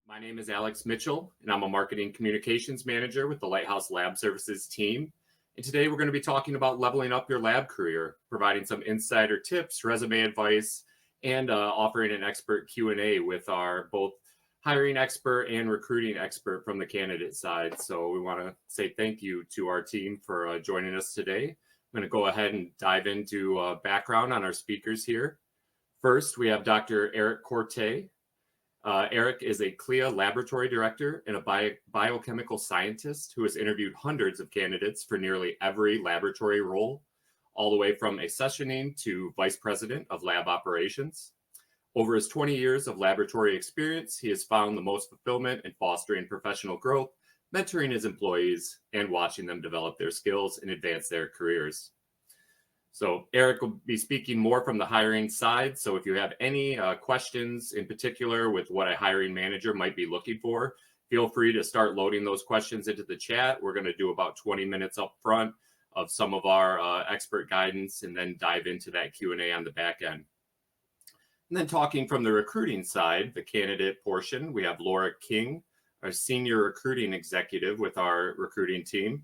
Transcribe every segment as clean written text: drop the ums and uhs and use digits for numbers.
My name is Alex Mitchell, and I'm a marketing communications manager with the Lighthouse Lab Services team. And today we're going to be talking about leveling up your lab career, providing some insider tips, resume advice, and offering an expert Q&A with our both hiring expert and recruiting expert from the candidate side. So we want to say thank you to our team for joining us today. I'm going to go ahead and dive into background on our speakers here. First, we have Dr. Eric Corte. Eric is a CLIA laboratory director and a biochemical scientist who has interviewed hundreds of candidates for nearly every laboratory role, all the way from accessioning to vice president of lab operations. Over his 20 years of laboratory experience, he has found the most fulfillment in fostering professional growth, mentoring his employees, and watching them develop their skills and advance their careers. So Eric will be speaking more from the hiring side. So if you have any questions in particular with what a hiring manager might be looking for, feel free to start loading those questions into the chat. We're going to do about 20 minutes up front of some of our expert guidance and then dive into that Q&A on the back end. And then talking from the recruiting side, the candidate portion, we have Laura King, our senior recruiting executive with our recruiting team.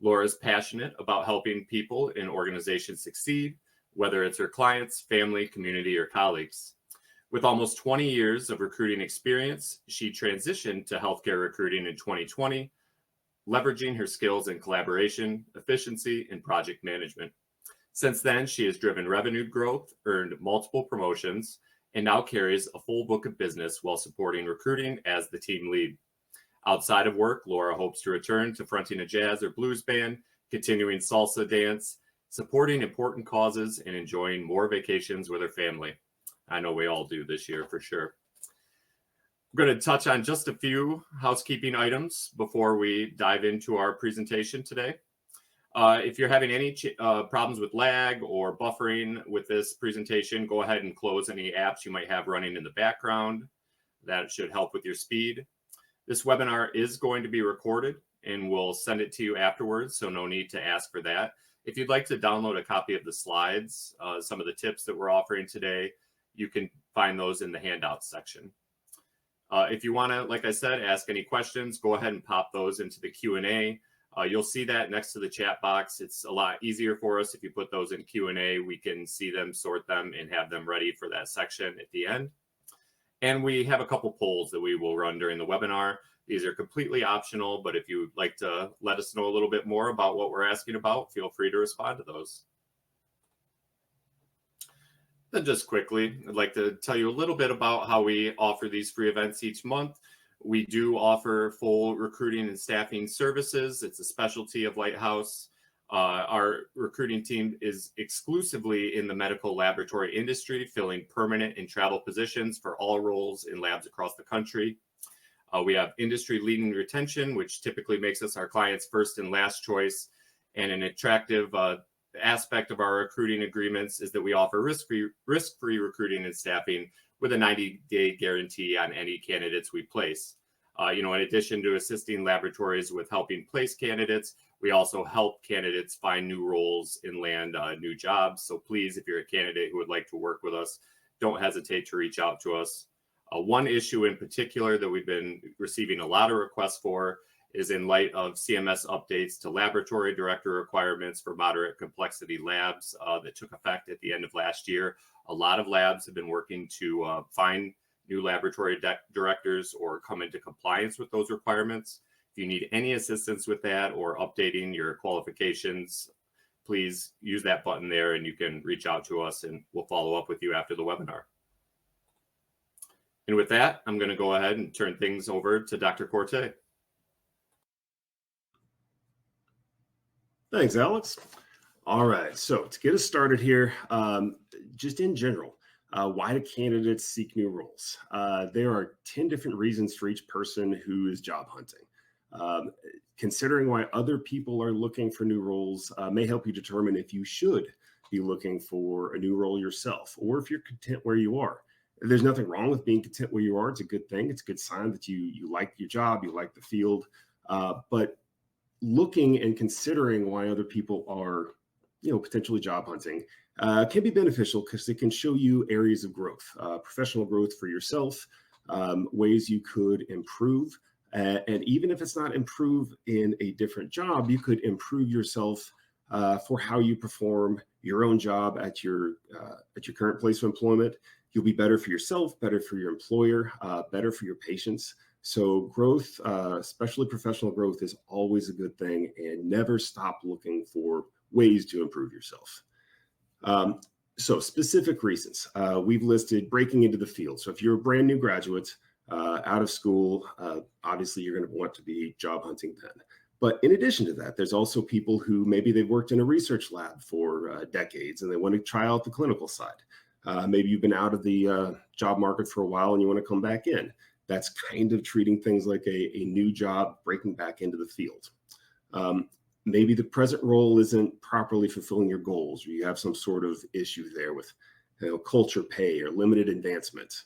Laura is passionate about helping people in organizations succeed, whether it's her clients, family, community, or colleagues. With almost 20 years of recruiting experience, she transitioned to healthcare recruiting in 2020, leveraging her skills in collaboration, efficiency, and project management. Since then, she has driven revenue growth, earned multiple promotions, and now carries a full book of business while supporting recruiting as the team lead. Outside of work, Laura hopes to return to fronting a jazz or blues band, continuing salsa dance, supporting important causes, and enjoying more vacations with her family. I know we all do this year for sure. I'm going to touch on just a few housekeeping items before we dive into our presentation today. If you're having any problems with lag or buffering with this presentation, go ahead and close any apps you might have running in the background. That should help with your speed. This webinar is going to be recorded and we'll send it to you afterwards, so no need to ask for that. If you'd like to download a copy of the slides, some of the tips that we're offering today, you can find those in the handouts section. If you want to, like I said, ask any questions, go ahead and pop those into the Q&A. You'll see that next to the chat box. It's a lot easier for us if you put those in Q&A. We can see them, sort them, and have them ready for that section at the end. And we have a couple polls that we will run during the webinar. These are completely optional, but if you'd like to let us know a little bit more about what we're asking about, feel free to respond to those. Then just quickly, I'd like to tell you a little bit about how we offer these free events each month. We do offer full recruiting and staffing services. It's a specialty of Lighthouse. Our recruiting team is exclusively in the medical laboratory industry, filling permanent and travel positions for all roles in labs across the country. We have industry-leading retention, which typically makes us our client's first and last choice. And an attractive aspect of our recruiting agreements is that we offer risk-free recruiting and staffing with a 90-day guarantee on any candidates we place. In addition to assisting laboratories with helping place candidates, we also help candidates find new roles and land new jobs. So please, if you're a candidate who would like to work with us, don't hesitate to reach out to us. One issue in particular that we've been receiving a lot of requests for is in light of CMS updates to laboratory director requirements for moderate complexity labs that took effect at the end of last year. A lot of labs have been working to find new laboratory directors or come into compliance with those requirements. If you need any assistance with that or updating your qualifications, please use that button there and you can reach out to us and we'll follow up with you after the webinar. And with that, I'm going to go ahead and turn things over to Dr. Corte. Thanks, Alex. All right, so to get us started here, just in general, why do candidates seek new roles? There are 10 different reasons for each person who is job hunting. Considering why other people are looking for new roles may help you determine if you should be looking for a new role yourself, or if you're content where you are. There's nothing wrong with being content where you are. It's a good thing. It's a good sign that you like your job, you like the field. But looking and considering why other people are, potentially job hunting can be beneficial because it can show you areas of growth, professional growth for yourself, ways you could improve. And even if it's not improve in a different job, you could improve yourself for how you perform your own job at your current place of employment. You'll be better for yourself, better for your employer, better for your patients. So growth, especially professional growth, is always a good thing, and never stop looking for ways to improve yourself. So specific reasons, we've listed breaking into the field. So if you're a brand new graduate out of school, obviously you're going to want to be job hunting then. But in addition to that, there's also people who maybe they've worked in a research lab for decades and they want to try out the clinical side. Maybe you've been out of the job market for a while and you want to come back in. That's kind of treating things like a new job, breaking back into the field. Maybe the present role isn't properly fulfilling your goals, or you have some sort of issue there with culture, pay, or limited advancement.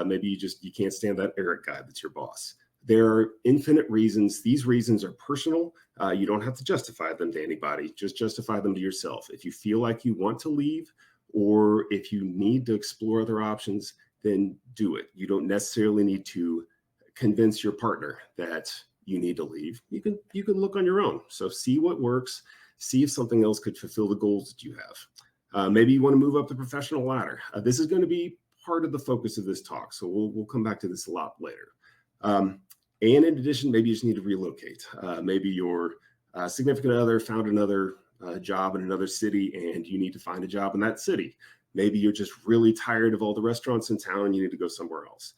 Maybe you can't stand that Eric guy that's your boss. There are infinite reasons. These reasons are personal. You don't have to justify them to anybody. Just justify them to yourself. If you feel like you want to leave, or if you need to explore other options, then do it. You don't necessarily need to convince your partner that you need to leave. You can look on your own. So see what works. See if something else could fulfill the goals that you have. Maybe you want to move up the professional ladder. This is going to be part of the focus of this talk. So we'll come back to this a lot later. And in addition, maybe you just need to relocate. Maybe your significant other found another job in another city and you need to find a job in that city. Maybe you're just really tired of all the restaurants in town and you need to go somewhere else.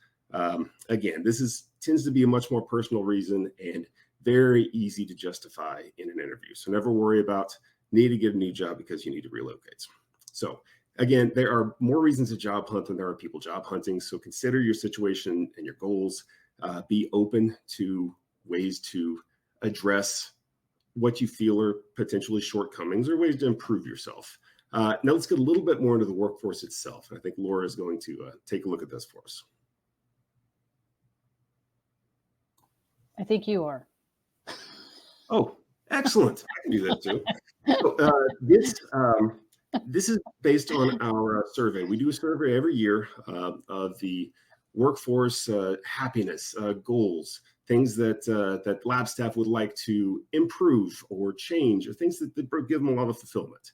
Again, this tends to be a much more personal reason and very easy to justify in an interview. So never worry about need to get a new job because you need to relocate. So again, there are more reasons to job hunt than there are people job hunting. So consider your situation and your goals. Be open to ways to address what you feel are potentially shortcomings or ways to improve yourself. Now let's get a little bit more into the workforce itself. I think Laura is going to take a look at this for us. I think you are. Oh, excellent. I can do that too. So, this is based on our survey. We do a survey every year of the workforce happiness goals, things that lab staff would like to improve or change, or things that give them a lot of fulfillment.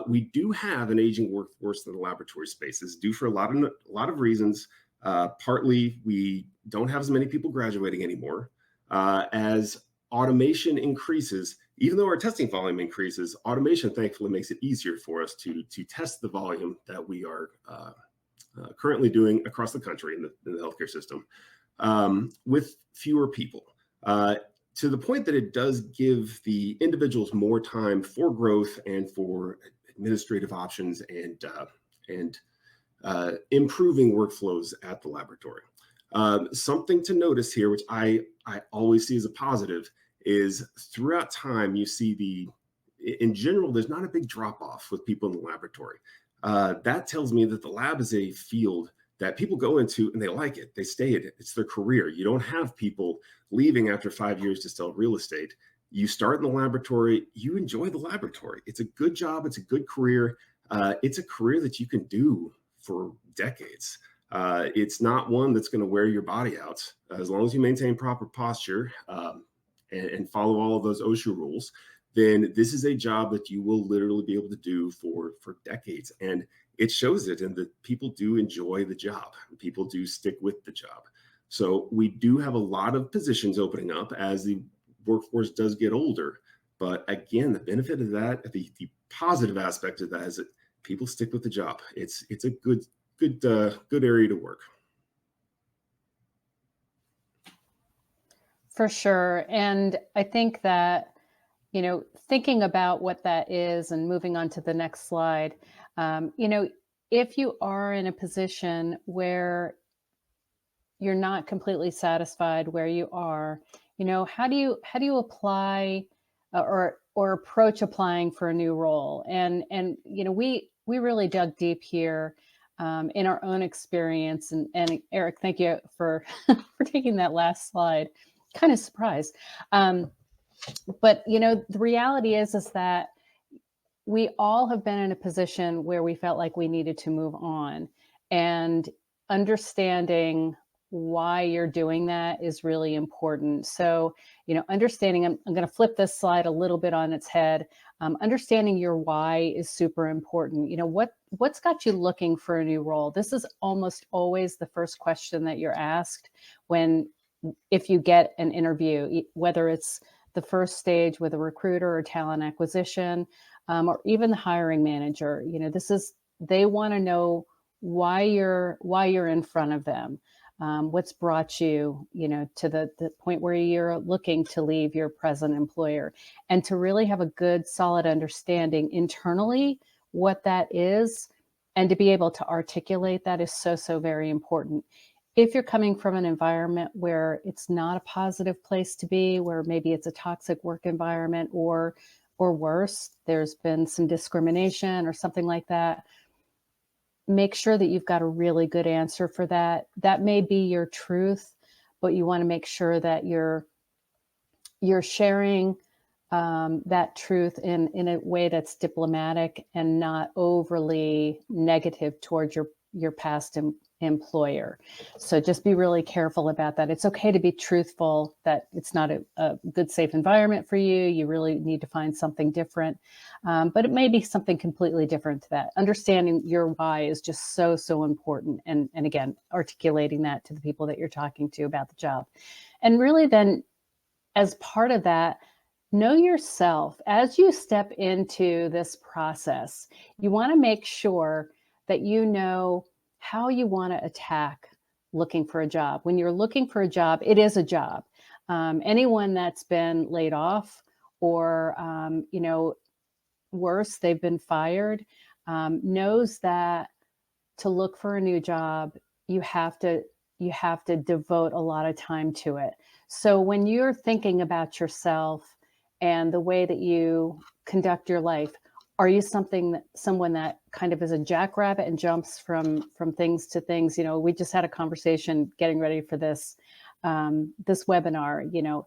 We do have an aging workforce in the laboratory spaces, due for a lot of reasons. Partly, we don't have as many people graduating anymore. As automation increases, even though our testing volume increases, automation thankfully makes it easier for us to test the volume that we are currently doing across the country in the healthcare system with fewer people. To the point that it does give the individuals more time for growth and for administrative options and improving workflows at the laboratory. Something to notice here, which I always see as a positive, is throughout time you see in general, there's not a big drop off with people in the laboratory. That tells me that the lab is a field that people go into and they like it. They stay in it. It's their career. You don't have people leaving after 5 years to sell real estate. You start in the laboratory, you enjoy the laboratory. It's a good job. It's a good career. It's a career that you can do for decades. It's not one that's going to wear your body out. As long as you maintain proper posture and follow all of those OSHA rules, then this is a job that you will literally be able to do for decades. And it shows it in that people do enjoy the job. People do stick with the job. So we do have a lot of positions opening up as the workforce does get older. But again, the benefit of that, the positive aspect of that is that people stick with the job. It's a good area to work. For sure. And I think that, thinking about what that is and moving on to the next slide, if you are in a position where you're not completely satisfied where you are, how do you apply or approach applying for a new role? And we really dug deep here in our own experience. And Eric, thank you for for taking that last slide. Kind of surprised. But the reality is that we all have been in a position where we felt like we needed to move on, and understanding why you're doing that is really important. So, understanding, I'm going to flip this slide a little bit on its head. Understanding your why is super important. What's got you looking for a new role? This is almost always the first question that you're asked if you get an interview, whether it's the first stage with a recruiter or talent acquisition, or even the hiring manager. They want to know why you're in front of them. What's brought you, to the point where you're looking to leave your present employer, and to really have a good, solid understanding internally what that is, and to be able to articulate that is so, so very important. If you're coming from an environment where it's not a positive place to be, where maybe it's a toxic work environment, or worse, there's been some discrimination or something like that, make sure that you've got a really good answer for that. That may be your truth, but you want to make sure that you're sharing that truth in a way that's diplomatic and not overly negative towards your past employer. So just be really careful about that. It's okay to be truthful that it's not a good, safe environment for you. You really need to find something different. But it may be something completely different to that. Understanding your why is just so, so important. And again, articulating that to the people that you're talking to about the job. And really then, as part of that, know yourself. As you step into this process, you want to make sure that you know how you want to attack looking for a job. When you're looking for a job, it is a job. Anyone that's been laid off or, worse, they've been fired, knows that to look for a new job, you have to devote a lot of time to it. So when you're thinking about yourself and the way that you conduct your life, are you someone that kind of is a jackrabbit and jumps from things to things? We just had a conversation getting ready for this webinar.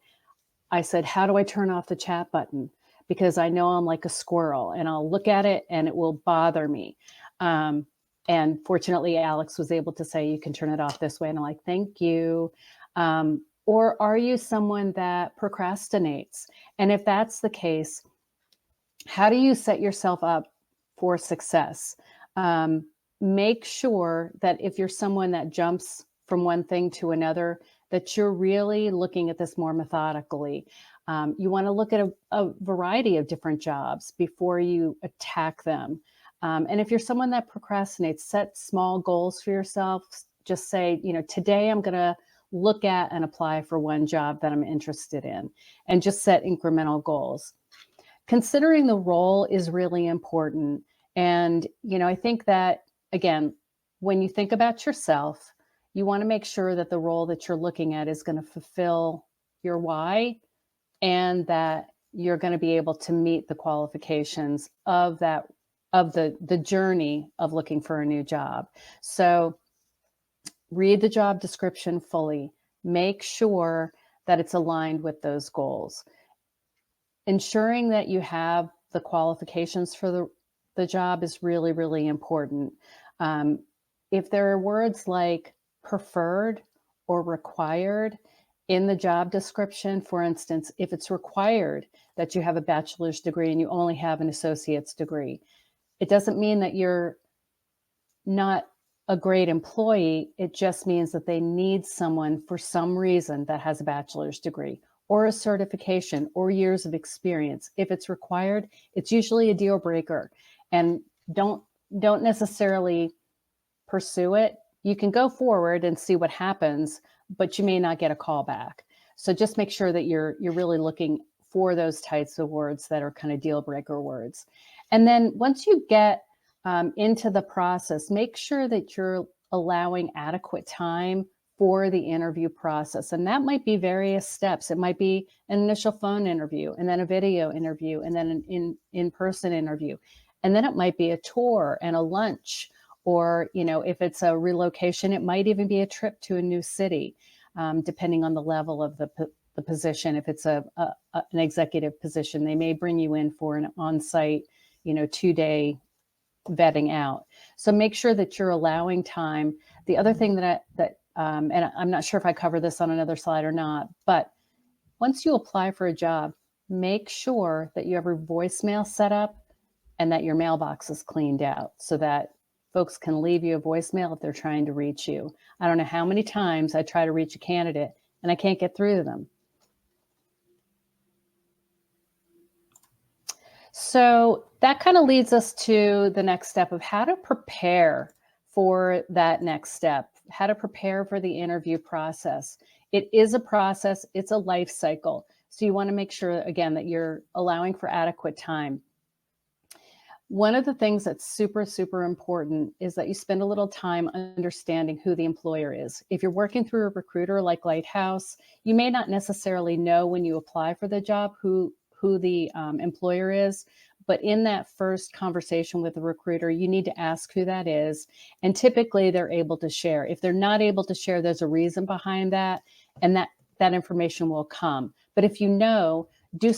I said, how do I turn off the chat button? Because I know I'm like a squirrel and I'll look at it and it will bother me. And fortunately, Alex was able to say, you can turn it off this way. And I'm like, thank you. Or are you someone that procrastinates? And if that's the case, how do you set yourself up for success? Make sure that if you're someone that jumps from one thing to another, that you're really looking at this more methodically. You want to look at a variety of different jobs before you attack them. And if you're someone that procrastinates, set small goals for yourself. Just say, today I'm going to look at and apply for one job that I'm interested in, and just set incremental goals. Considering the role is really important. And, I think that, again, when you think about yourself, you want to make sure that the role that you're looking at is going to fulfill your why, and that you're going to be able to meet the qualifications of the journey of looking for a new job. So read the job description fully. Make sure that it's aligned with those goals. Ensuring that you have the qualifications for the job is really, really important. If there are words like preferred or required in the job description, for instance, if it's required that you have a bachelor's degree and you only have an associate's degree, it doesn't mean that you're not a great employee. It just means that they need someone for some reason that has a bachelor's degree or a certification or years of experience. If it's required, it's usually a deal breaker. And don't necessarily pursue it. You can go forward and see what happens, but you may not get a call back. So just make sure that you're really looking for those types of words that are kind of deal breaker words. And then once you get into the process, make sure that you're allowing adequate time for the interview process. And that might be various steps. It might be an initial phone interview, and then a video interview, and then an in-person interview. And then it might be a tour and a lunch, or, if it's a relocation, it might even be a trip to a new city, depending on the level of the position. If it's an executive position, they may bring you in for an on-site, 2-day vetting out. So make sure that you're allowing time. The other thing that and I'm not sure if I cover this on another slide or not, but once you apply for a job, make sure that you have your voicemail set up and that your mailbox is cleaned out so that folks can leave you a voicemail if they're trying to reach you. I don't know how many times I try to reach a candidate and I can't get through to them. So that kind of leads us to the next step of how to prepare for that next step, how to prepare for the interview process. It is a process, it's a life cycle. So you want to make sure, again, that you're allowing for adequate time. One of the things that's super, super important is that you spend a little time understanding who the employer is. If you're working through a recruiter like Lighthouse, you may not necessarily know when you apply for the job who the employer is, but in that first conversation with the recruiter, you need to ask who that is. And typically they're able to share. If they're not able to share, there's a reason behind that, and that information will come. But if you know, take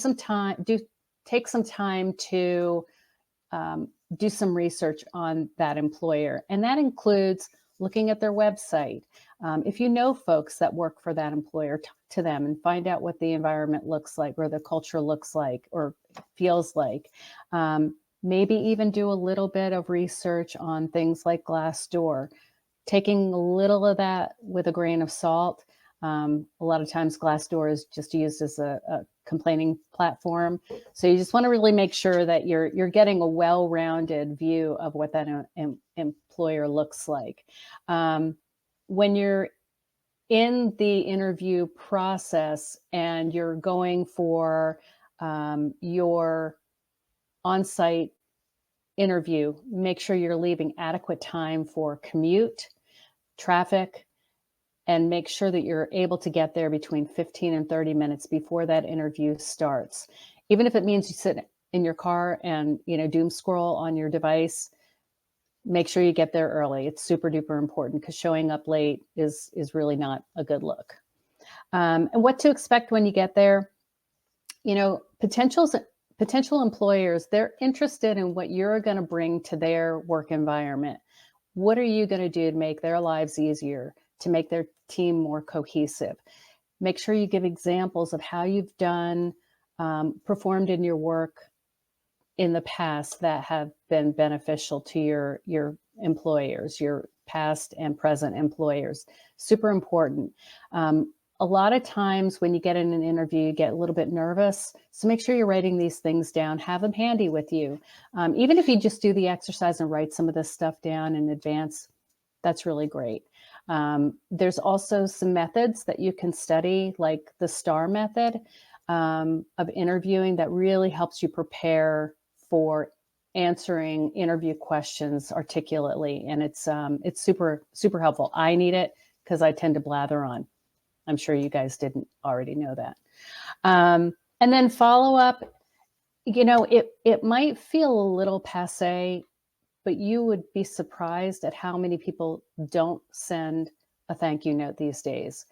some time to do some research on that employer. And that includes looking at their website. If you know folks that work for that employer, talk to them and find out what the environment looks like or the culture looks like or feels like. Maybe even do a little bit of research on things like Glassdoor, taking a little of that with a grain of salt. A lot of times Glassdoor is just used as a complaining platform. So you just want to really make sure that you're getting a well-rounded view of what that employer looks like. When you're in the interview process and you're going for your on-site interview, make sure you're leaving adequate time for commute, traffic, and make sure that you're able to get there between 15 and 30 minutes before that interview starts. Even if it means you sit in your car and doom scroll on your device, make sure you get there early. It's super duper important because showing up late is really not a good look. And what to expect when you get there, potential employers, they're interested in what you're going to bring to their work environment. What are you going to do to make their lives easier, to make their team more cohesive? Make sure you give examples of how you've performed in your work in the past that have been beneficial to your employers, your past and present employers. Super important. A lot of times when you get in an interview, you get a little bit nervous. So make sure you're writing these things down, have them handy with you. Even if you just do the exercise and write some of this stuff down in advance, that's really great. There's also some methods that you can study, like the STAR method of interviewing, that really helps you prepare for answering interview questions articulately. And it's super, super helpful. I need it because I tend to blather on. I'm sure you guys didn't already know that. And then follow up, it might feel a little passé, but you would be surprised at how many people don't send a thank you note these days.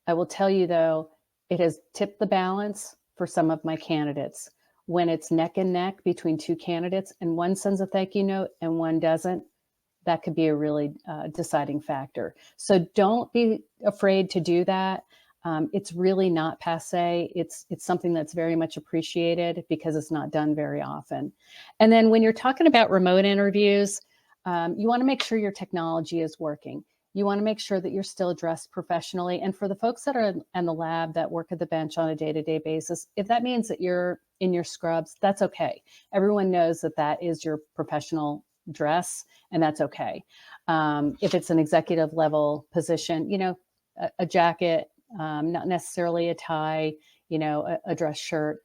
I will tell you though, it has tipped the balance for some of my candidates. When it's neck and neck between two candidates and one sends a thank you note and one doesn't, that could be a really deciding factor. So don't be afraid to do that. It's really not passé. It's something that's very much appreciated because it's not done very often. And then when you're talking about remote interviews, you want to make sure your technology is working. You want to make sure that you're still dressed professionally. And for the folks that are in the lab that work at the bench on a day-to-day basis, if that means that you're in your scrubs, that's okay. Everyone knows that that is your professional dress, and that's okay. If it's an executive level position, a jacket, not necessarily a tie, a dress shirt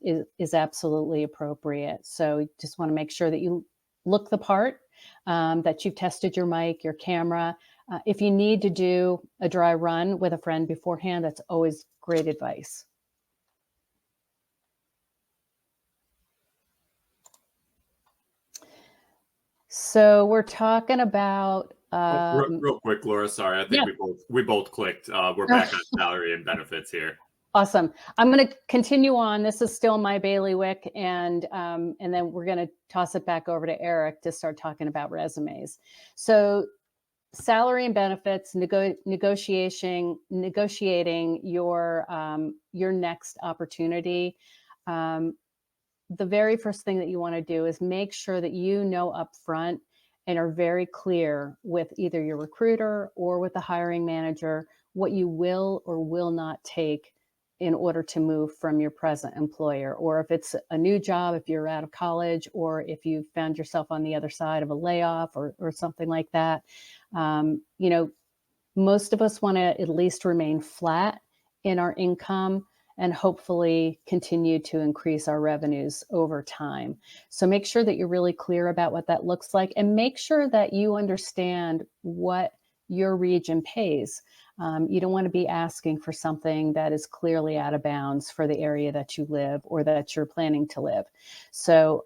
is absolutely appropriate. So you just want to make sure that you look the part, that you've tested your mic, your camera. If you need to do a dry run with a friend beforehand, that's always great advice. So we're talking about real quick, Laura. Sorry, I think we both clicked. We're back on salary and benefits here. Awesome. I'm going to continue on. This is still my bailiwick, and then we're going to toss it back over to Eric to start talking about resumes. So salary and benefits, negotiating your next opportunity. The very first thing that you want to do is make sure that you know upfront and are very clear with either your recruiter or with the hiring manager what you will or will not take in order to move from your present employer, or if it's a new job, if you're out of college, or if you found yourself on the other side of a layoff or something like that. Most of us want to at least remain flat in our income and hopefully continue to increase our revenues over time. So make sure that you're really clear about what that looks like, and make sure that you understand what your region pays. You don't want to be asking for something that is clearly out of bounds for the area that you live or that you're planning to live. So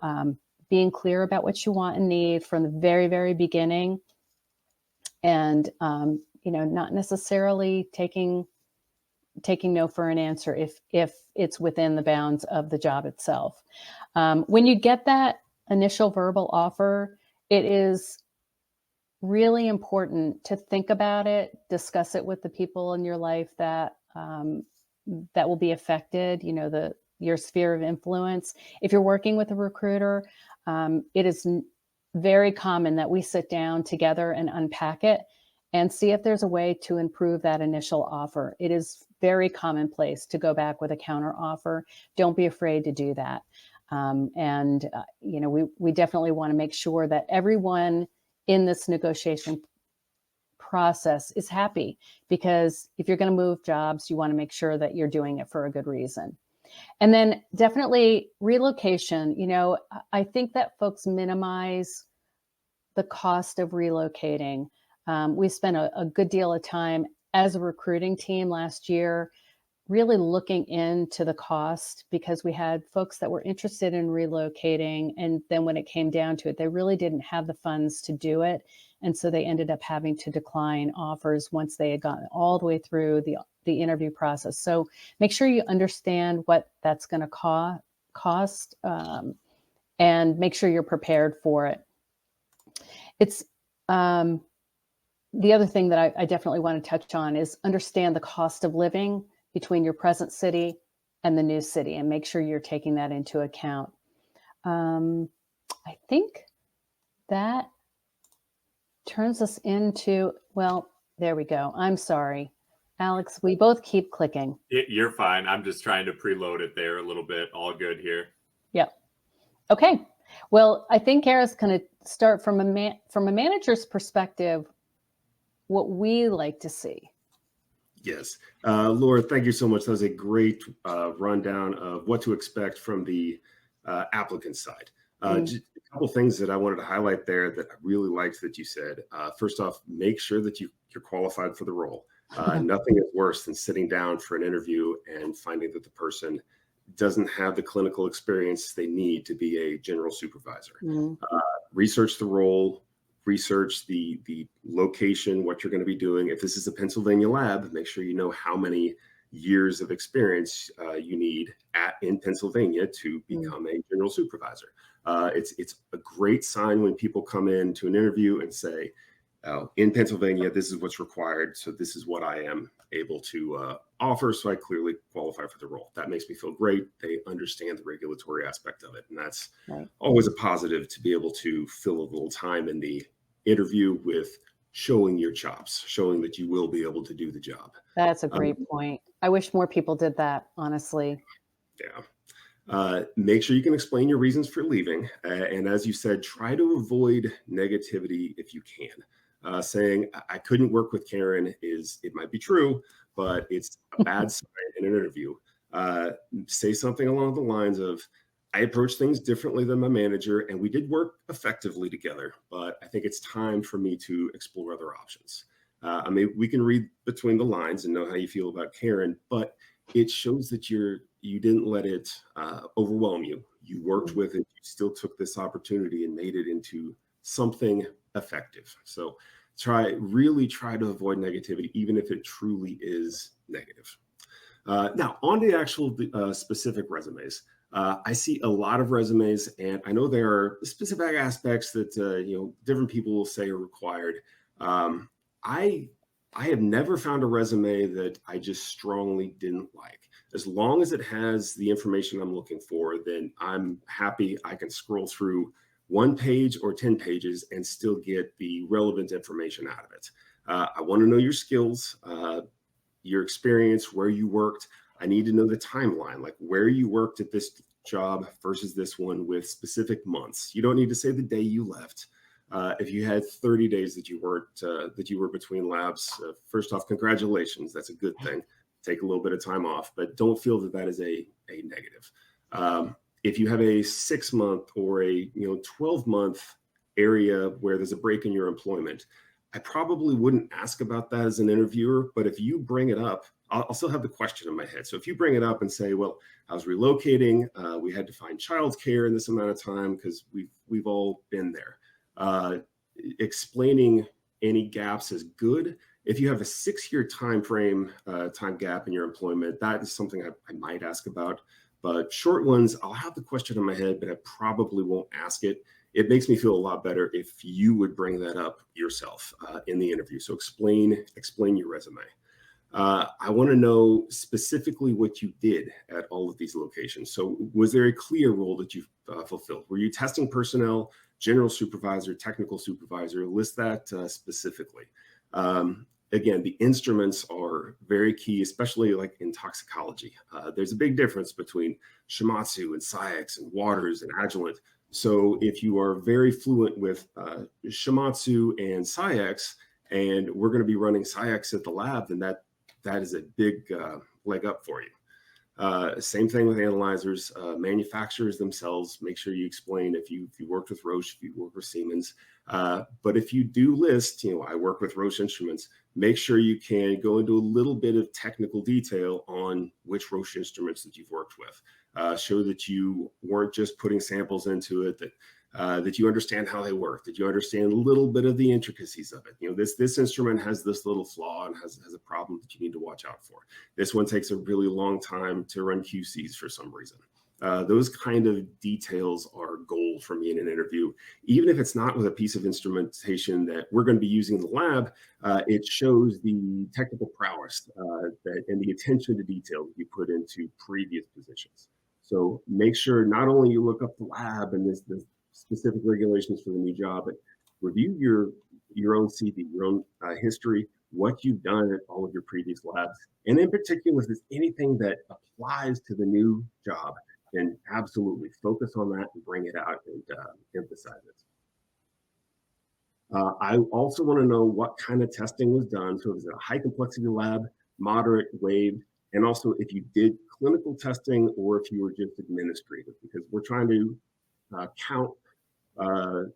being clear about what you want and need from the very, very beginning, and not necessarily taking no for an answer if it's within the bounds of the job itself. When you get that initial verbal offer, it is really important to think about it, discuss it with the people in your life that will be affected, your sphere of influence. If you're working with a recruiter, it is very common that we sit down together and unpack it and see if there's a way to improve that initial offer. It is very commonplace to go back with a counter offer. Don't be afraid to do that. We definitely want to make sure that everyone in this negotiation process is happy, because if you're going to move jobs, you want to make sure that you're doing it for a good reason. And then definitely relocation. I think that folks minimize the cost of relocating. We spent a good deal of time as a recruiting team last year really looking into the cost, because we had folks that were interested in relocating, and then when it came down to it, they really didn't have the funds to do it, and so they ended up having to decline offers once they had gotten all the way through the interview process. So make sure you understand what that's going to cost, and make sure you're prepared for it. It's the other thing that I definitely want to touch on is understand the cost of living between your present city and the new city, and make sure you're taking that into account. I think that turns us into, well, there we go. I'm sorry, Alex, we both keep clicking. You're fine. I'm just trying to preload it there a little bit. All good here. Yep. Okay. Well, I think Kara's going to start from a manager's perspective, what we like to see. Yes. Laura, thank you so much. That was a great rundown of what to expect from the applicant side. Just a couple things that I wanted to highlight there that I really liked that you said. First off, make sure that you're qualified for the role. Nothing is worse than sitting down for an interview and finding that the person doesn't have the clinical experience they need to be a general supervisor. Research the role, research the location, what you're going to be doing. If this is a Pennsylvania lab, make sure you know how many years of experience you need in Pennsylvania to become a general supervisor. It's a great sign when people come in to an interview and say, in Pennsylvania, this is what's required. So this is what I am able to offer. So I clearly qualify for the role. That makes me feel great. They understand the regulatory aspect of it. And that's always a positive to be able to fill a little time in the interview with showing your chops, showing that you will be able to do the job. That's a great point. I wish more people did that, honestly. Yeah. Make sure you can explain your reasons for leaving. And as you said, try to avoid negativity if you can. Saying I couldn't work with Karen it might be true, but it's a bad sign in an interview. Say something along the lines of, I approach things differently than my manager, and we did work effectively together, but I think it's time for me to explore other options. We can read between the lines and know how you feel about Karen, but it shows that you didn't let it overwhelm you. You worked with it, you still took this opportunity and made it into something effective. So really try to avoid negativity, even if it truly is negative. Now, on the actual specific resumes. I see a lot of resumes, and I know there are specific aspects that different people will say are required. I have never found a resume that I just strongly didn't like. As long as it has the information I'm looking for, then I'm happy. I can scroll through 1 page or 10 pages and still get the relevant information out of it. I want to know your skills, your experience, where you worked. I need to know the timeline, like where you worked at this job versus this one with specific months. You don't need to say the day you left. If you had 30 days that you weren't that you were between labs, first off, congratulations. That's a good thing. Take a little bit of time off, but don't feel that that is a negative. If you have a 6 month or a 12-month area where there's a break in your employment, I probably wouldn't ask about that as an interviewer. But if you bring it up, I'll still have the question in my head. So if you bring it up and say, well, I was relocating, we had to find childcare in this amount of time, because we've all been there. Explaining any gaps is good. If you have a 6-year time gap in your employment, that is something I might ask about. But short ones, I'll have the question in my head, but I probably won't ask it. It makes me feel a lot better if you would bring that up yourself in the interview. So explain your resume. I want to know specifically what you did at all of these locations. So was there a clear role that you fulfilled? Were you testing personnel, general supervisor, technical supervisor? List that specifically. Again, the instruments are very key, especially like in toxicology. There's a big difference between Shimatsu and Cyax and Waters and Agilent. So if you are very fluent with Shimatsu and Cyax, and we're going to be running Cyax at the lab, then that is a big leg up for you. Same thing with analyzers, manufacturers themselves. Make sure you explain if you worked with Roche, if you work with Siemens. But if you do list, I work with Roche instruments, make sure you can go into a little bit of technical detail on which Roche instruments that you've worked with. Show that you weren't just putting samples into it, that you understand how they work, that you understand a little bit of the intricacies of it. This instrument has this little flaw and has a problem that you need to watch out for. This one takes a really long time to run QCs for some reason. Those kind of details are gold for me in an interview. Even if it's not with a piece of instrumentation that we're going to be using in the lab, it shows the technical prowess and the attention to detail that you put into previous positions. So make sure not only you look up the lab and the specific regulations for the new job, but review your own CV, your own history, what you've done at all of your previous labs. And in particular, if there's anything that applies to the new job, then absolutely focus on that and bring it out and emphasize it. I also want to know what kind of testing was done. So is it a high complexity lab, moderate, waived, and also if you did clinical testing or if you were just administrative, because we're trying to count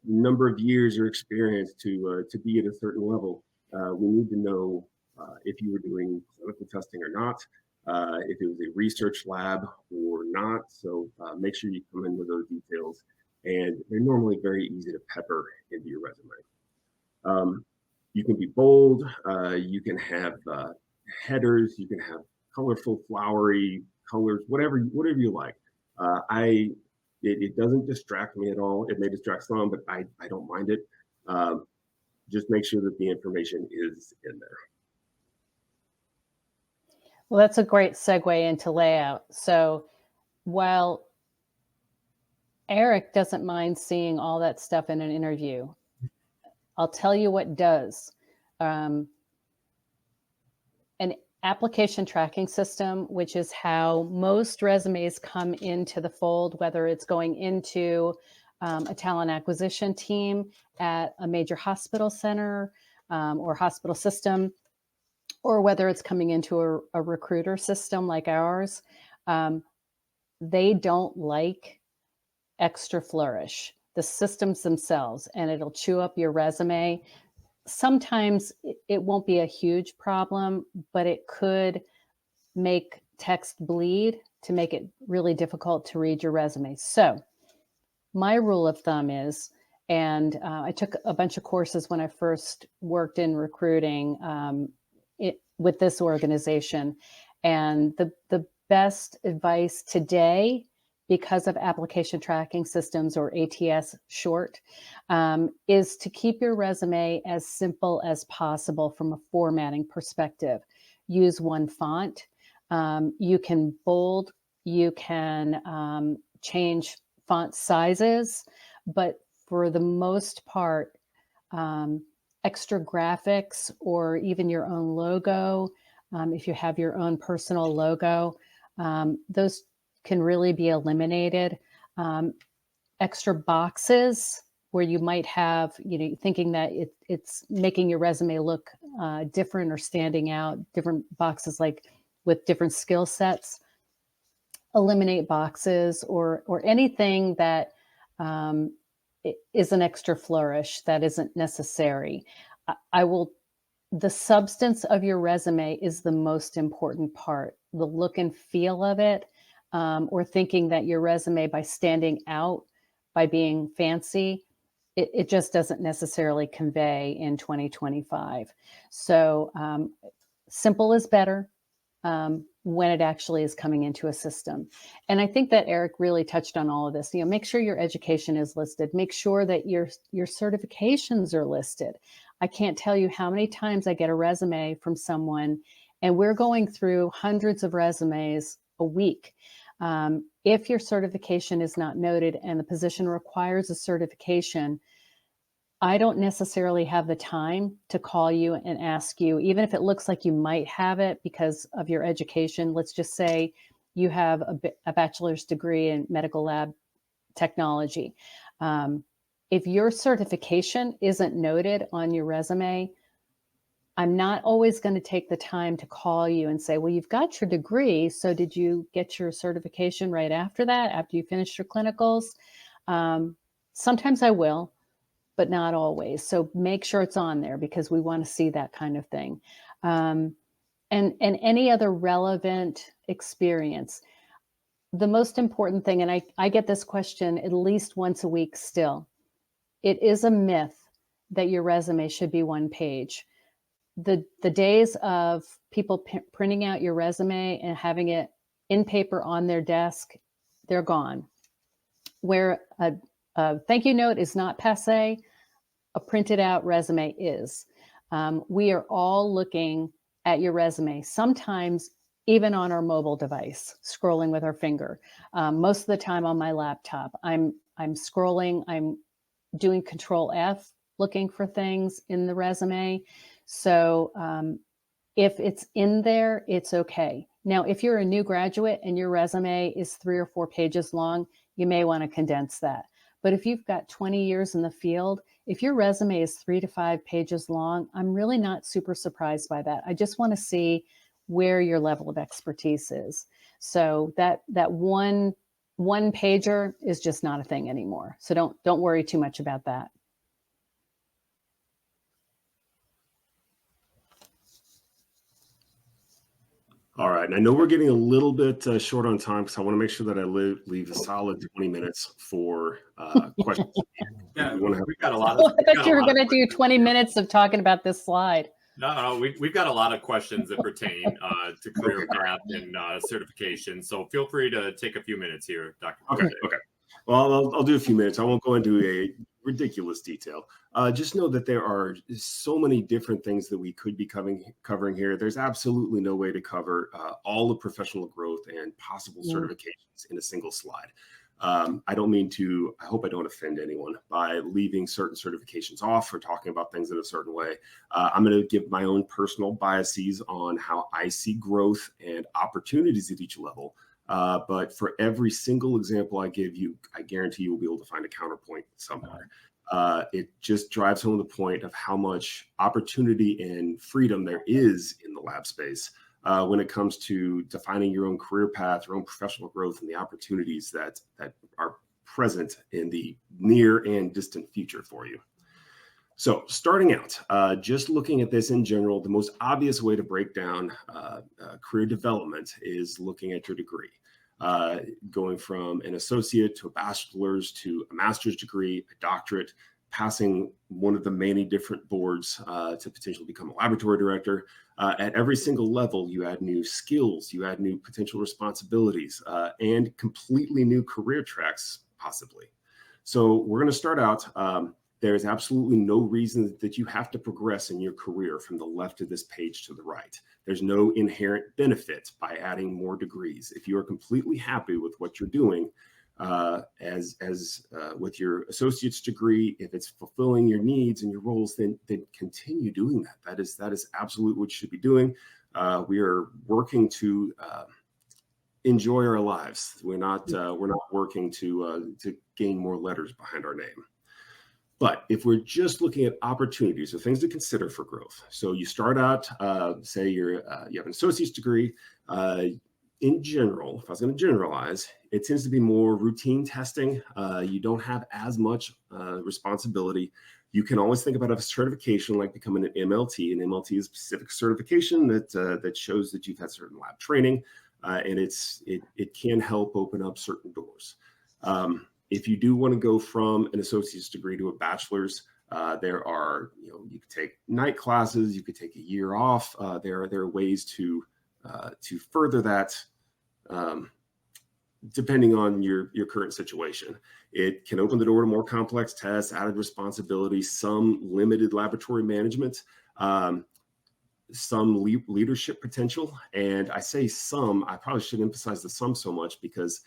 number of years or experience to be at a certain level. We need to know if you were doing clinical testing or not, if it was a research lab or not. So make sure you come in with those details, and they're normally very easy to pepper into your resume. You can be bold. You can have headers. You can have colorful, flowery colors, whatever you like. It doesn't distract me at all. It may distract some, but I don't mind it. Just make sure that the information is in there. Well, that's a great segue into layout. So while Eric doesn't mind seeing all that stuff in an interview, I'll tell you what does. An application tracking system, which is how most resumes come into the fold, whether it's going into a talent acquisition team at a major hospital center or hospital system, or whether it's coming into a recruiter system like ours. They don't like extra flourish, the systems themselves, and it'll chew up your resume. Sometimes it won't be a huge problem, but it could make text bleed to make it really difficult to read your resume. So my rule of thumb is, and I took a bunch of courses when I first worked in recruiting with this organization, and the best advice today because of application tracking systems, or ATS short, is to keep your resume as simple as possible from a formatting perspective. Use one font. You can bold, you can change font sizes, but for the most part, extra graphics or even your own logo, if you have your own personal logo, those can really be eliminated. Extra boxes where you might have, thinking that it's making your resume look different or standing out, different boxes like with different skill sets. Eliminate boxes or anything that is an extra flourish that isn't necessary. The substance of your resume is the most important part. The look and feel of it, or thinking that your resume, by standing out, by being fancy, it just doesn't necessarily convey in 2025. So simple is better when it actually is coming into a system. And I think that Eric really touched on all of this. Make sure your education is listed. Make sure that your certifications are listed. I can't tell you how many times I get a resume from someone, and we're going through hundreds of resumes a week. If your certification is not noted and the position requires a certification, I don't necessarily have the time to call you and ask you, even if it looks like you might have it because of your education. Let's just say you have a bachelor's degree in medical lab technology. If your certification isn't noted on your resume, I'm not always going to take the time to call you and say, well, you've got your degree, so did you get your certification right after that, after you finished your clinicals? Sometimes I will, but not always. So make sure it's on there because we want to see that kind of thing. And any other relevant experience. The most important thing, and I get this question at least once a week still, it is a myth that your resume should be one page. The days of people printing out your resume and having it in paper on their desk, they're gone. Where a thank you note is not passé, a printed out resume is. We are all looking at your resume, sometimes even on our mobile device, scrolling with our finger. Most of the time on my laptop, I'm scrolling, I'm doing Control F, looking for things in the resume. So if it's in there, it's okay. Now, if you're a new graduate and your resume is 3 or 4 pages long, you may want to condense that. But if you've got 20 years in the field, if your resume is 3 to 5 pages long, I'm really not super surprised by that. I just want to see where your level of expertise is. So that one pager is just not a thing anymore. So don't worry too much about that. All right. And I know we're getting a little bit short on time because I want to make sure that I leave a solid 20 minutes for questions. Yeah, we've got a lot of. I thought you were going to do 20 minutes of talking about this slide. No, we've got a lot of questions that pertain to career path and certification. So feel free to take a few minutes here, Dr. Okay. Well, I'll do a few minutes. I won't go into a ridiculous detail. Just know that there are so many different things that we could be covering here. There's absolutely no way to cover all the professional growth and possible certifications in a single slide. I hope I don't offend anyone by leaving certain certifications off or talking about things in a certain way. I'm going to give my own personal biases on how I see growth and opportunities at each level. But for every single example I give you, I guarantee you will be able to find a counterpoint somewhere. It just drives home the point of how much opportunity and freedom there is in the lab space when it comes to defining your own career path, your own professional growth, and the opportunities that are present in the near and distant future for you. So starting out, just looking at this in general, the most obvious way to break down career development is looking at your degree. Going from an associate to a bachelor's to a master's degree, a doctorate, passing one of the many different boards to potentially become a laboratory director. At every single level, you add new skills, you add new potential responsibilities, and completely new career tracks, possibly. So we're going to start out. There is absolutely no reason that you have to progress in your career from the left of this page to the right. There's no inherent benefit by adding more degrees. If you are completely happy with what you're doing, with your associate's degree, if it's fulfilling your needs and your roles, then continue doing that. That is absolutely what you should be doing. We are working to enjoy our lives. We're not working to gain more letters behind our name. But if we're just looking at opportunities or things to consider for growth, so you start out, say you have an associate's degree. In general, if I was going to generalize, it tends to be more routine testing. You don't have as much responsibility. You can always think about a certification like becoming an MLT. An MLT is a specific certification that shows that you've had certain lab training, and it can help open up certain doors. If you do want to go from an associate's degree to a bachelor's, there are, you could take night classes, you could take a year off. There are ways to further that, depending on your current situation. It can open the door to more complex tests, added responsibility, some limited laboratory management, some leadership potential. And I say some, I probably shouldn't emphasize the some so much, because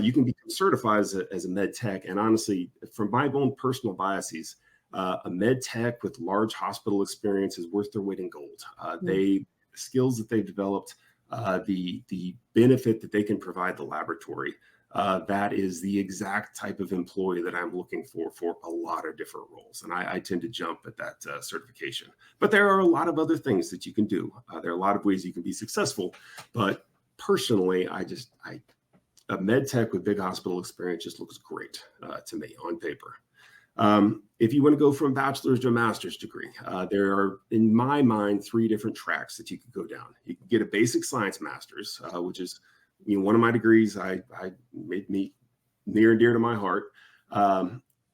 you can become certified as a med tech. And honestly, from my own personal biases, a med tech with large hospital experience is worth their weight in gold. The skills that they've developed, the benefit that they can provide the laboratory, that is the exact type of employee that I'm looking for a lot of different roles. And I tend to jump at that certification. But there are a lot of other things that you can do. There are a lot of ways you can be successful. But personally, a med tech with big hospital experience just looks great to me on paper. If you want to go from a bachelor's to a master's degree, there are, in my mind, 3 different tracks that you could go down. You can get a basic science master's, which is one of my degrees. I made me near and dear to my heart.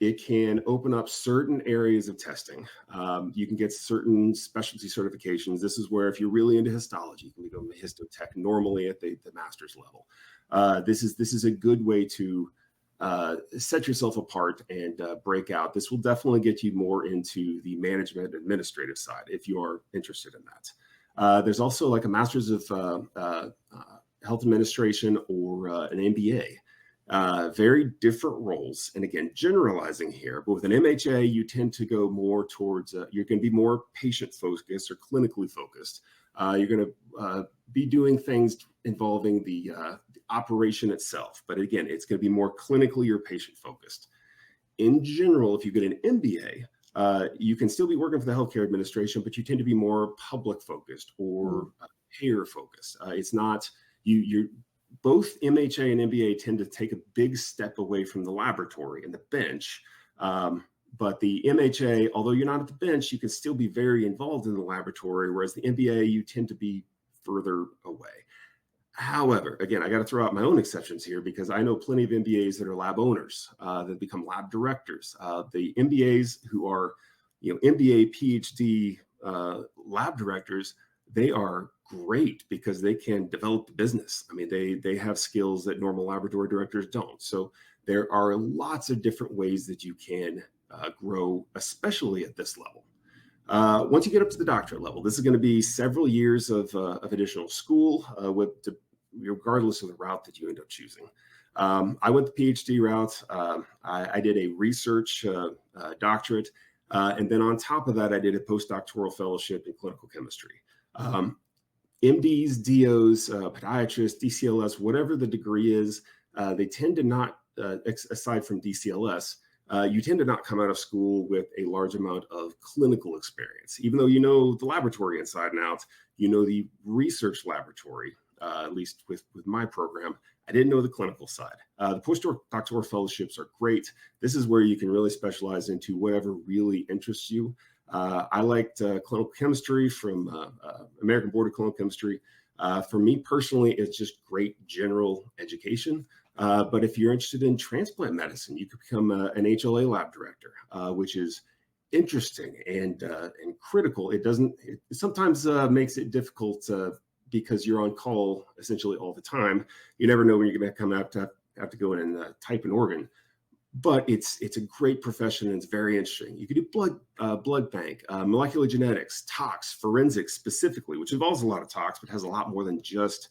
It can open up certain areas of testing. You can get certain specialty certifications. This is where, if you're really into histology, you can become a histotech normally at the master's level. This is a good way to set yourself apart and break out. This will definitely get you more into the management administrative side if you are interested in that. There's also like a master's of health administration or an MBA. Very different roles. And again, generalizing here, but with an MHA, you tend to go more towards, you're going to be more patient focused or clinically focused. You're going to be doing things involving the operation itself. But again, it's going to be more clinically or patient focused. In general, if you get an MBA, you can still be working for the healthcare administration, but you tend to be more public focused or payer focused. It's not, you're both MHA and MBA tend to take a big step away from the laboratory and the bench. But the MHA, although you're not at the bench, you can still be very involved in the laboratory, whereas the MBA, you tend to be further away. However, again, I got to throw out my own exceptions here, because I know plenty of MBAs that are lab owners that become lab directors. The MBAs who are, MBA, PhD lab directors, they are great because they can develop the business. I mean, they have skills that normal laboratory directors don't. So there are lots of different ways that you can grow, especially at this level. Once you get up to the doctorate level, this is going to be several years of additional school, regardless of the route that you end up choosing. I went the PhD route. I did a research doctorate, and then on top of that, I did a postdoctoral fellowship in clinical chemistry. MDs, DOs, podiatrists, DCLS, whatever the degree is, they tend to not, aside from DCLS, you tend to not come out of school with a large amount of clinical experience. Even though you know the laboratory inside and out, you know the research laboratory, at least with my program. I didn't know the clinical side. The postdoctoral fellowships are great. This is where you can really specialize into whatever really interests you. I liked clinical chemistry from American Board of Clinical Chemistry. For me personally, it's just great general education. But if you're interested in transplant medicine, you could become an HLA lab director, which is interesting and critical. It sometimes makes it difficult because you're on call essentially all the time. You never know when you're going to come out to have to go in and type an organ. But it's a great profession and it's very interesting. You could do blood bank, molecular genetics, tox, forensics specifically, which involves a lot of tox, but has a lot more than just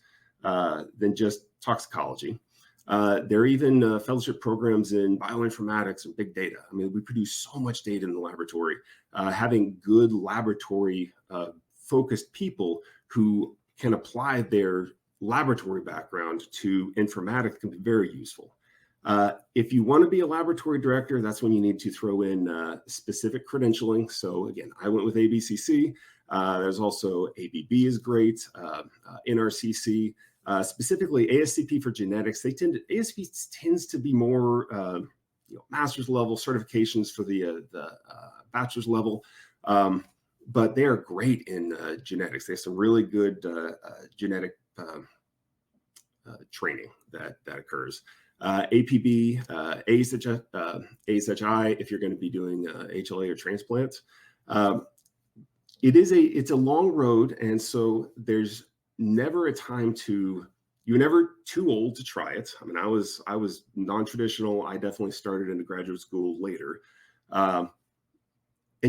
toxicology. There are even fellowship programs in bioinformatics and big data. I mean, we produce so much data in the laboratory. Having good laboratory focused people who can apply their laboratory background to informatics can be very useful. If you want to be a laboratory director, that's when you need to throw in specific credentialing. So again, I went with ABCC. There's also ABB is great, NRCC, specifically ASCP for genetics. ASCP tends to be more master's level certifications for the bachelor's level, but they are great in genetics. They have some really good genetic training that occurs. APB, ASHI, if you're going to be doing HLA or transplants. It's a long road, and so there's never a time you're never too old to try it. I mean, I was non-traditional. I definitely started into graduate school later. And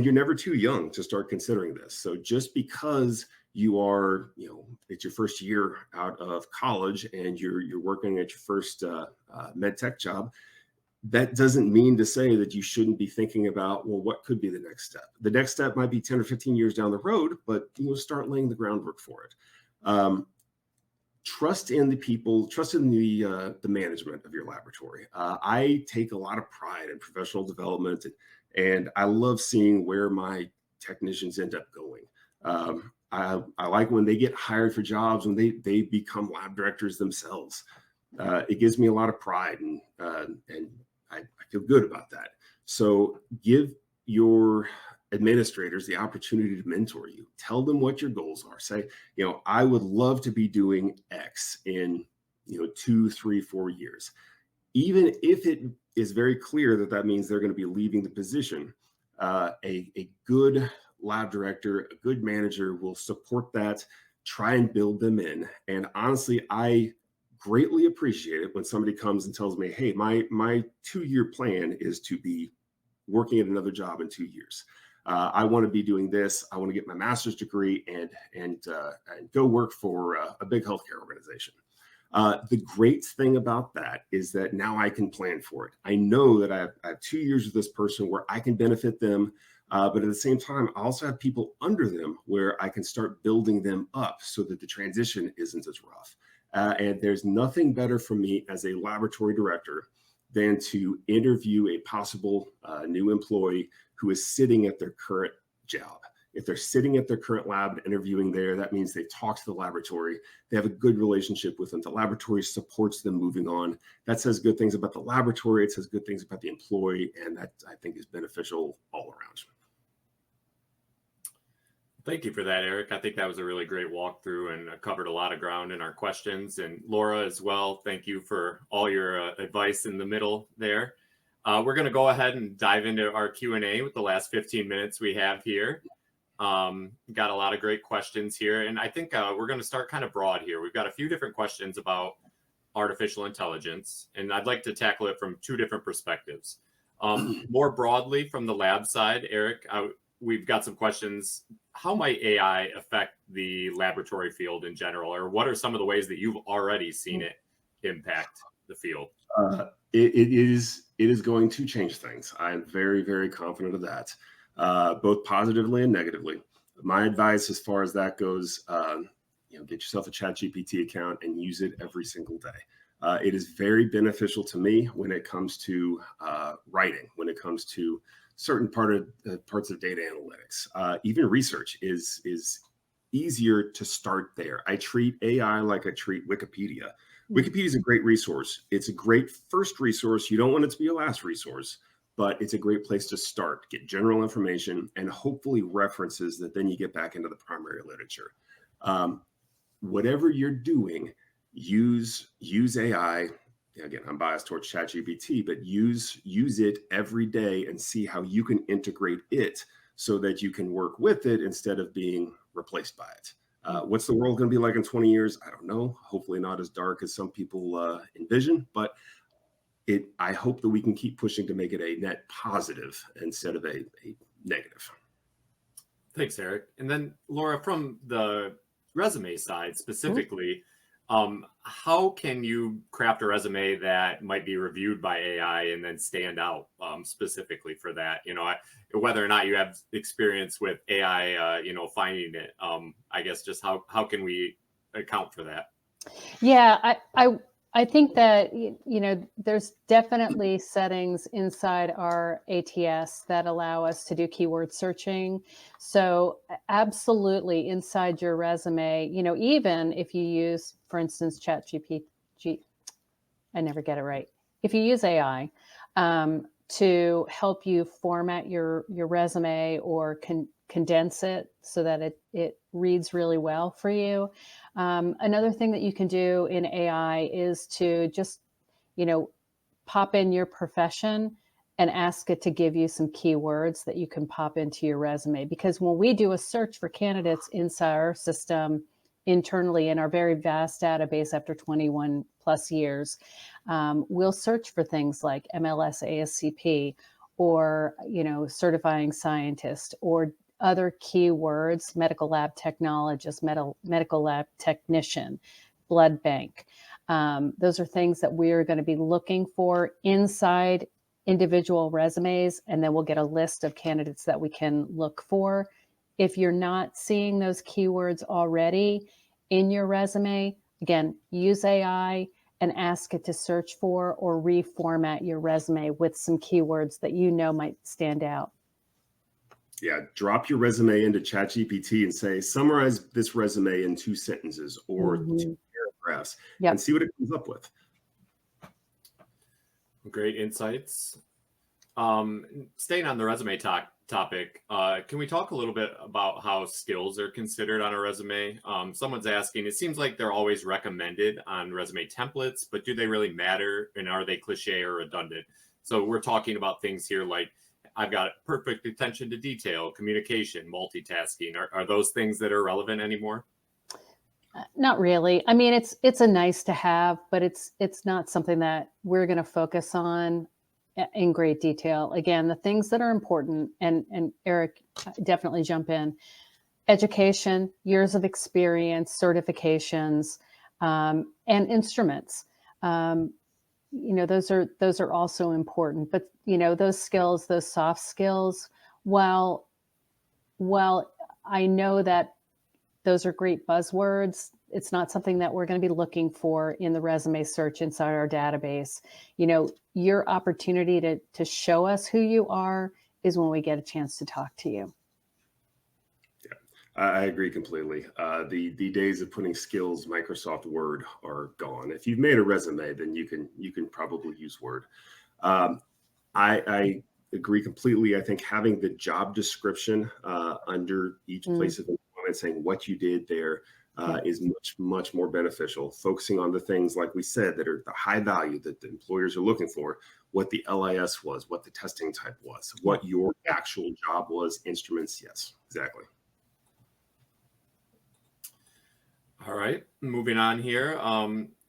you're never too young to start considering this. So just because you are, it's your first year out of college and you're working at your first med tech job, that doesn't mean to say that you shouldn't be thinking about, well, what could be the next step? The next step might be 10 or 15 years down the road, but start laying the groundwork for it. Trust in the people, trust in the management of your laboratory. I take a lot of pride in professional development, and I love seeing where my technicians end up going. I like when they get hired for jobs, when they become lab directors themselves. It gives me a lot of pride, and I feel good about that. So give your administrators the opportunity to mentor you. Tell them what your goals are. Say, I would love to be doing X in 2, 3, 4 years. Even if it is very clear that means they're going to be leaving the position, a good lab director, a good manager will support that, try and build them in. And honestly, I greatly appreciate it when somebody comes and tells me, hey, my 2-year plan is to be working at another job in 2 years. I want to be doing this. I want to get my master's degree and go work for a big healthcare organization. The great thing about that is that now I can plan for it. I know that I have 2 years with this person where I can benefit them, but at the same time, I also have people under them where I can start building them up so that the transition isn't as rough. And there's nothing better for me as a laboratory director than to interview a possible new employee who is sitting at their current job. If they're sitting at their current lab and interviewing there, that means they've talked to the laboratory. They have a good relationship with them. The laboratory supports them moving on. That says good things about the laboratory. It says good things about the employee. And that, I think, is beneficial all around. Thank you for that, Eric. I think that was a really great walkthrough and covered a lot of ground in our questions. And Laura as well, thank you for all your advice in the middle there. We're going to go ahead and dive into our Q&A with the last 15 minutes we have here. Got a lot of great questions here. And I think we're going to start kind of broad here. We've got a few different questions about artificial intelligence, and I'd like to tackle it from 2 different perspectives. More broadly from the lab side, Eric, we've got some questions. How might AI affect the laboratory field in general, or what are some of the ways that you've already seen it impact the field? It is going to change things. I'm very, very confident of that, both positively and negatively. My advice as far as that goes, get yourself a ChatGPT account and use it every single day. It is very beneficial to me when it comes to writing, when it comes to certain parts of data analytics. Even research is easier to start there. I treat AI like I treat Wikipedia. Wikipedia is a great resource. It's a great first resource. You don't want it to be your last resource, but it's a great place to start, get general information and hopefully references that then you get back into the primary literature. Whatever you're doing, use AI again, I'm biased towards ChatGPT, but use it every day and see how you can integrate it so that you can work with it instead of being replaced by it. What's the world going to be like in 20 years? I don't know. Hopefully not as dark as some people envision, but I hope that we can keep pushing to make it a net positive instead of a negative. Thanks, Eric. And then Laura, from the resume side specifically, how can you craft a resume that might be reviewed by AI and then stand out specifically for that? Whether or not you have experience with AI, finding it. I guess just how can we account for that? Yeah, I think that, there's definitely settings inside our ATS that allow us to do keyword searching. So absolutely inside your resume, even if you use, for instance, ChatGPT, I never get it right. If you use AI to help you format your resume or condense it so that it reads really well for you. Another thing that you can do in AI is to just, pop in your profession and ask it to give you some keywords that you can pop into your resume. Because when we do a search for candidates inside our system internally in our very vast database after 21 plus years, we'll search for things like MLS ASCP or, certifying scientist or other keywords, medical lab technologist, medical lab technician, blood bank. Those are things that we're going to be looking for inside individual resumes, and then we'll get a list of candidates that we can look for. If you're not seeing those keywords already in your resume, again, use AI and ask it to search for or reformat your resume with some keywords that might stand out. Yeah, drop your resume into ChatGPT and say, summarize this resume in 2 sentences or 2 paragraphs, and see what it comes up with. Great insights. Staying on the resume topic, can we talk a little bit about how skills are considered on a resume? Someone's asking, it seems like they're always recommended on resume templates, but do they really matter? And are they cliche or redundant? So we're talking about things here like, I've got perfect attention to detail, communication, multitasking. Are those things that are relevant anymore? Not really. I mean, it's a nice to have, but it's not something that we're going to focus on in great detail. Again, the things that are important, and Eric, definitely jump in: education, years of experience, certifications, and instruments. Those are also important. But those skills, those soft skills, while I know that those are great buzzwords, it's not something that we're going to be looking for in the resume search inside our database. Your opportunity to show us who you are is when we get a chance to talk to you. I agree completely. The days of putting skills Microsoft Word are gone. If you've made a resume, then you can probably use Word. I agree completely. I think having the job description under each place of employment, saying what you did there, is much more beneficial. Focusing on the things, like we said, that are the high value that the employers are looking for, what the LIS was, what the testing type was, what your actual job was, instruments. Yes, exactly. All right, moving on here.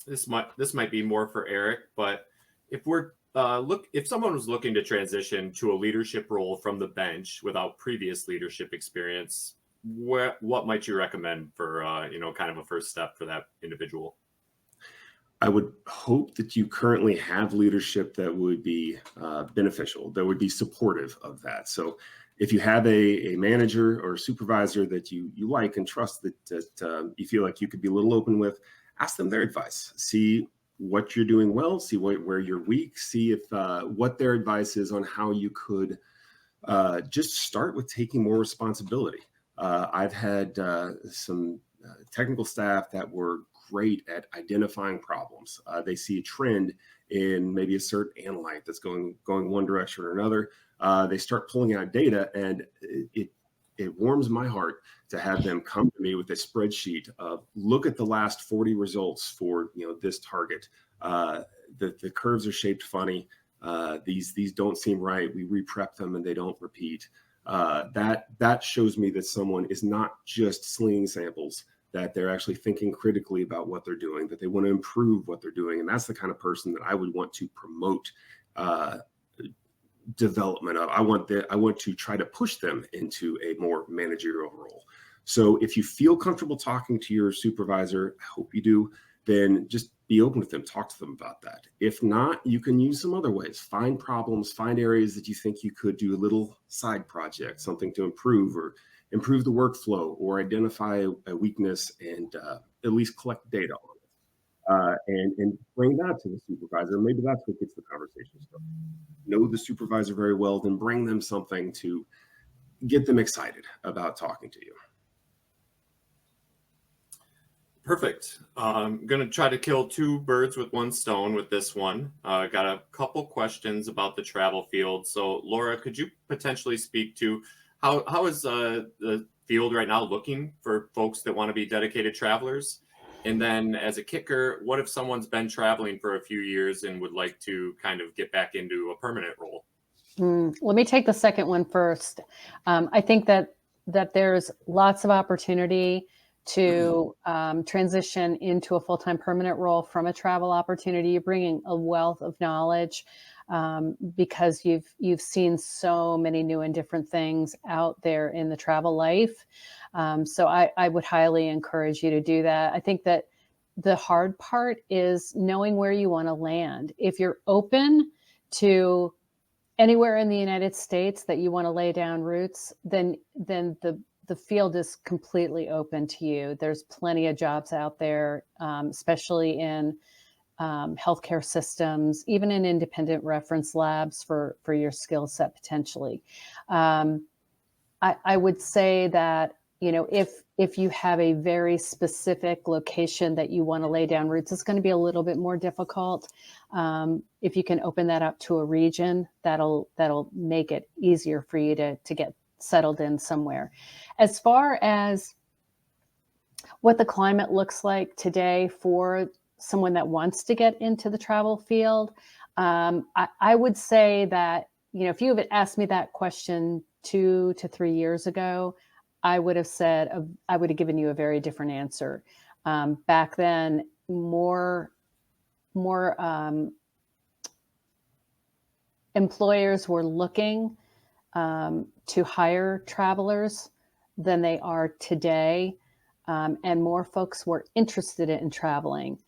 This might be more for Eric, but if someone was looking to transition to a leadership role from the bench without previous leadership experience, what might you recommend for kind of a first step for that individual? I would hope that you currently have leadership that would be beneficial, that would be supportive of that. So if you have a manager or a supervisor that you like and trust, that you feel like you could be a little open with, ask them their advice. See what you're doing well, see where you're weak, see if what their advice is on how you could just start with taking more responsibility. I've had some technical staff that were great at identifying problems. They see a trend in maybe a cert analyte that's going one direction or another. They start pulling out data, and it warms my heart to have them come to me with a spreadsheet of look at the last 40 results for this target. The curves are shaped funny. These don't seem right. We re-prep them and they don't repeat. That shows me that someone is not just slinging samples, that they're actually thinking critically about what they're doing, that they want to improve what they're doing. And that's the kind of person that I would want to promote development of. I want to try to push them into a more managerial role. So if you feel comfortable talking to your supervisor, I hope you do, then just be open with them, talk to them about that. If not, you can use some other ways. Find problems, find areas that you think you could do a little side project, something to improve or improve the workflow, or identify a weakness and at least collect data on it. And bring that to the supervisor. Maybe that's what gets the conversation started. Know the supervisor very well, then bring them something to get them excited about talking to you. Perfect. I'm going to try to kill two birds with one stone with this one. Got a couple questions about the travel field. So Laura, could you potentially speak to how is the field right now looking for folks that want to be dedicated travelers? And then as a kicker, what if someone's been traveling for a few years and would like to kind of get back into a permanent role? Let me take the second one first. I think that there's lots of opportunity to transition into a full-time permanent role from a travel opportunity. You're bringing a wealth of knowledge because you've seen so many new and different things out there in the travel life. So I would highly encourage you to do that. I think that the hard part is knowing where you want to land. If you're open to anywhere in the United States that you want to lay down roots, then the field is completely open to you. There's plenty of jobs out there, especially in healthcare systems, even in independent reference labs for your skill set potentially. I would say that, if you have a very specific location that you want to lay down roots, it's going to be a little bit more difficult. If you can open that up to a region, that'll make it easier for you to get settled in somewhere. As far as what the climate looks like today for someone that wants to get into the travel field, I would say that, if you had asked me that question 2 to 3 years ago, I would have given you a very different answer. Back then, more employers were looking to hire travelers than they are today. And more folks were interested in traveling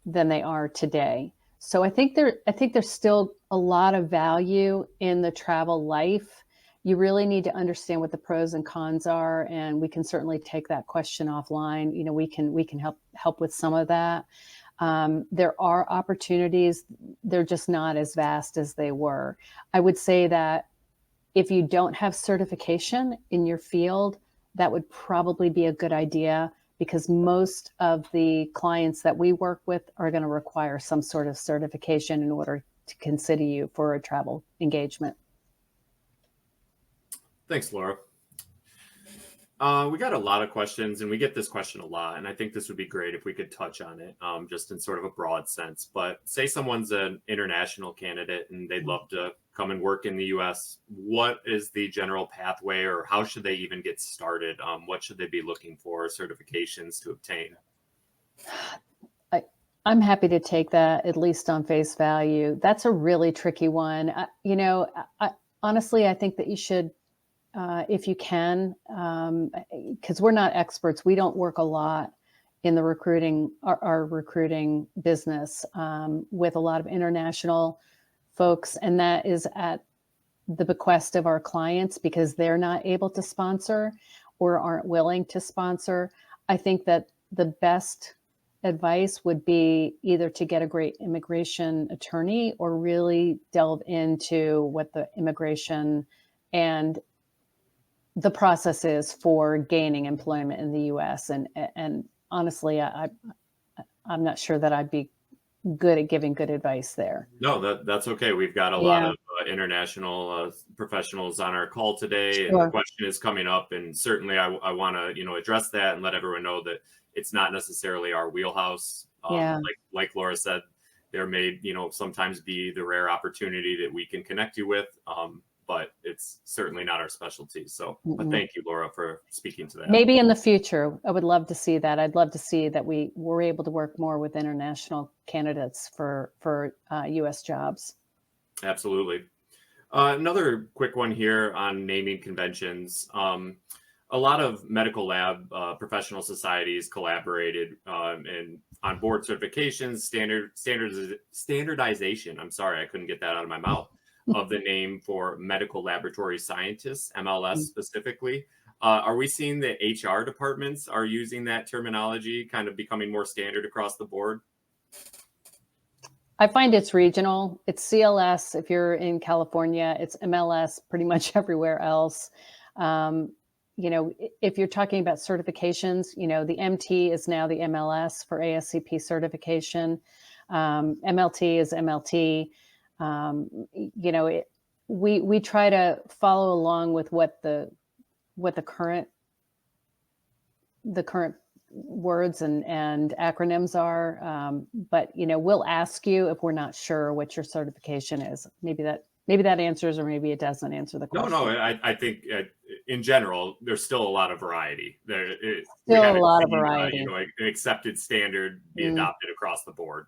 than they are today. So I think there's still a lot of value in the travel life. You really need to understand what the pros and cons are, and we can certainly take that question offline. We can help with some of that. There are opportunities; they're just not as vast as they were. I would say that if you don't have certification in your field, that would probably be a good idea, because most of the clients that we work with are going to require some sort of certification in order to consider you for a travel engagement. Thanks, Laura. We got a lot of questions, and we get this question a lot, and I think this would be great if we could touch on it just in sort of a broad sense. But say someone's an international candidate and they'd love to come and work in the U.S. What is the general pathway, or how should they even get started? What should they be looking for, certifications to obtain? I'm happy to take that, at least on face value. That's a really tricky one. Honestly, I think that you should, if you can, because we're not experts. We don't work a lot in the our recruiting business with a lot of international folks, and that is at the bequest of our clients because they're not able to sponsor or aren't willing to sponsor. I think that the best advice would be either to get a great immigration attorney or really delve into what the immigration and the process is for gaining employment in the U.S. And honestly, I'm not sure that I'd be good at giving good advice there. No, that's okay. We've got a lot of international professionals on our call today, and the Sure. question is coming up, and certainly I want to address that and let everyone know that it's not necessarily our wheelhouse. Yeah. Like Laura said, there may sometimes be the rare opportunity that we can connect you with, but it's certainly not our specialty. So, but thank you, Laura, for speaking to that. Maybe in the future, I would love to see that. I'd love to see that we were able to work more with international candidates for U.S. jobs. Absolutely. Another quick one here on naming conventions. A lot of medical lab professional societies collaborated and on board certifications, standardization. I'm sorry, I couldn't get that out of my mouth. Of the name for medical laboratory scientists, MLS specifically. Are we seeing that HR departments are using that terminology, kind of becoming more standard across the board? I find it's regional. It's CLS if you're in California. It's MLS pretty much everywhere else. If you're talking about certifications, the MT is now the MLS for ASCP certification. MLT is MLT. We try to follow along with what the current words and acronyms are. But we'll ask you if we're not sure what your certification is. Maybe that answers, or maybe it doesn't answer the question. No, I think in general, there's still a lot of variety. Still a lot of variety. An accepted standard be adopted across the board.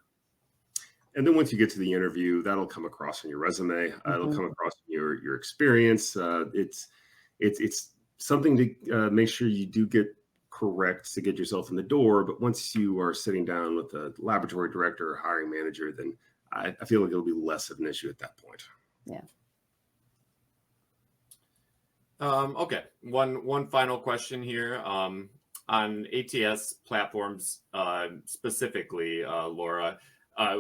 And then once you get to the interview, that'll come across on your resume. It'll come across in your experience. It's something to make sure you do get correct to get yourself in the door. But once you are sitting down with a laboratory director or hiring manager, then I feel like it'll be less of an issue at that point. Yeah. Okay. One final question here on ATS platforms specifically, Laura.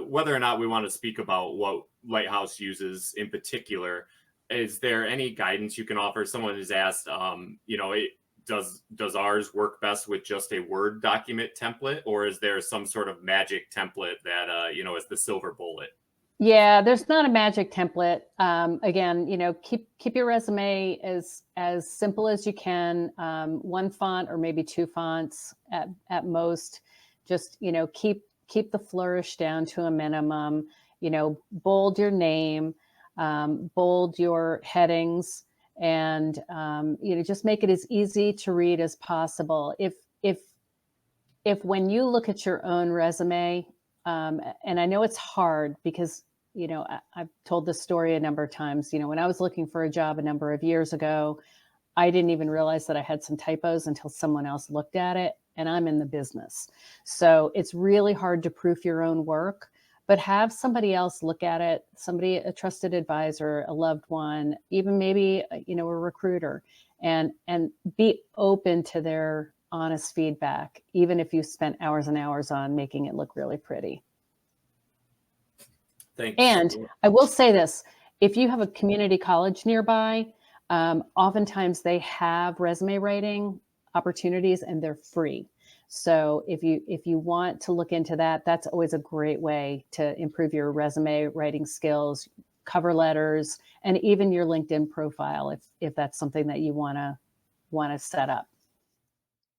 Whether or not we want to speak about what Lighthouse uses in particular, is there any guidance you can offer? Someone has asked, does ours work best with just a Word document template, or is there some sort of magic template that is the silver bullet? Yeah, there's not a magic template. Again, keep your resume as simple as you can. One font or maybe two fonts at most. Just keep the flourish down to a minimum. Bold your name, bold your headings, and just make it as easy to read as possible. If when you look at your own resume, and I know it's hard because I've told this story a number of times. When I was looking for a job a number of years ago, I didn't even realize that I had some typos until someone else looked at it, and I'm in the business. So it's really hard to proof your own work, but have somebody else look at it, a trusted advisor, a loved one, even maybe, a recruiter, and be open to their honest feedback, even if you spent hours and hours on making it look really pretty. Thanks. And I will say this, if you have a community college nearby, oftentimes they have resume writing opportunities and they're free. So if you want to look into that, that's always a great way to improve your resume writing skills, cover letters, and even your LinkedIn profile if that's something that you want to set up.